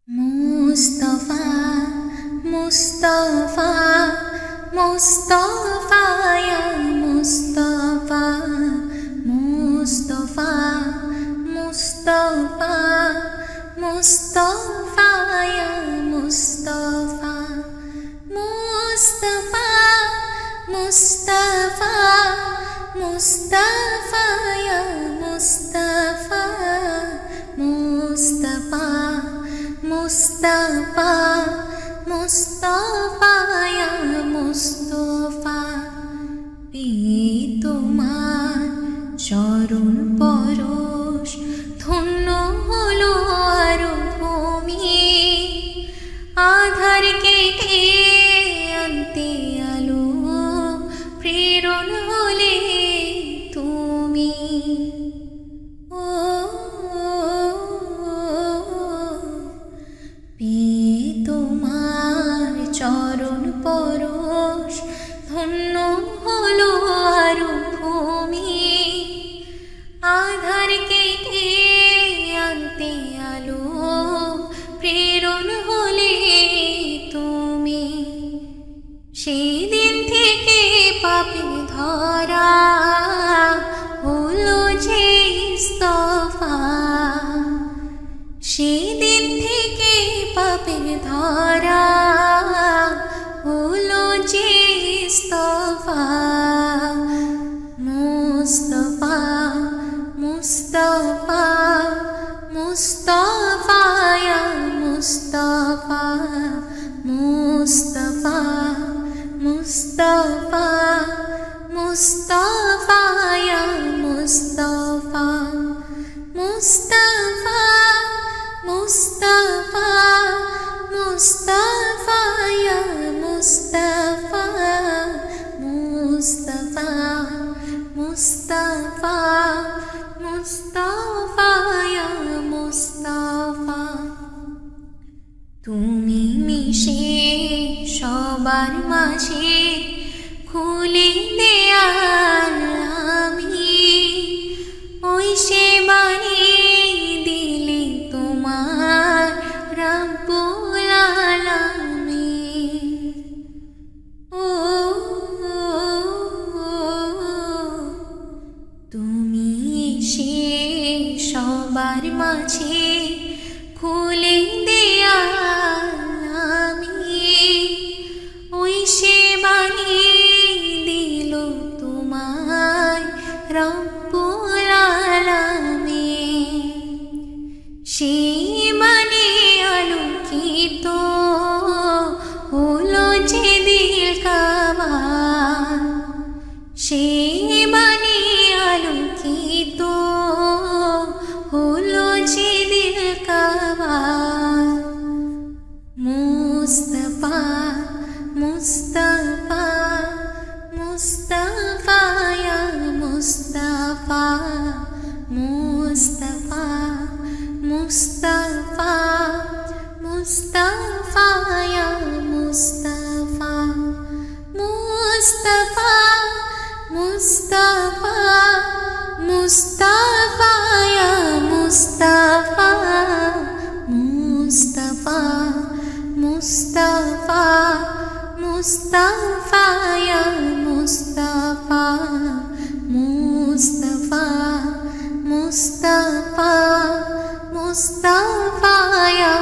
मुस्तफा मुस्तफा मुस्तफा या मुस्तफा मुस्तफा मुस्तफा मुस्तफा या मुस्तफा मुस्तफा मुस्तफा मुस्तफा या मुस्तफा मुस्तफा मुस्तफा मुस्तफा या मुस्तफा তোমার চরণ পরশ ধন্য হলো আরো ভূমি আধার কেটে আনতে আলো প্রেরণ হলে তুমি তোমার চরণ পরশ ধন্য হলো আরো ভূমি আধার কেটে আনতে আলো প্রেরণ হলে তুমি সেই দিন থেকে পাপে ধরা হলো যে ইস্তফা সেই দিন থেকে পাপের ধরা হলো যে ইস্তফা মুস্তফা মুস্তফা মুস্তফা या মুস্তফা মুস্তফা মুস্তফা মুস্তফা या মুস্তফা মুস্তফা मुस्तफा मुस्तफा या मुस्तफा मुस्तफा मुस्तफा मुस्तफा या मुस्तफा তুমি মিশে সবার মাঝে খুলে দেয়াল আমি ওই সে বাণী রব্বুল আলামিন তুমি এসে সবার মাঝে খুলে দেয়াল আমি ওই সে বাণী দিল তোমায় রব্বুল আলামিন সেই বাণী আলোকিত হলো যে দিল কাবা সেই বাণী আলোকিত হলো যে দিল কাবা মুস্তফা মুস্তফা মুস্তফা या মুস্তফা মুস্তফা मुस्तफा मुस्तफा या मुस्तफा मुस्तफा मुस्तफा मुस्तफा या मुस्तफा मुस्तफा मुस्तफा मुस्तफा या मुस्तफा मुस्तफा मुस्तफा मुस्तफा या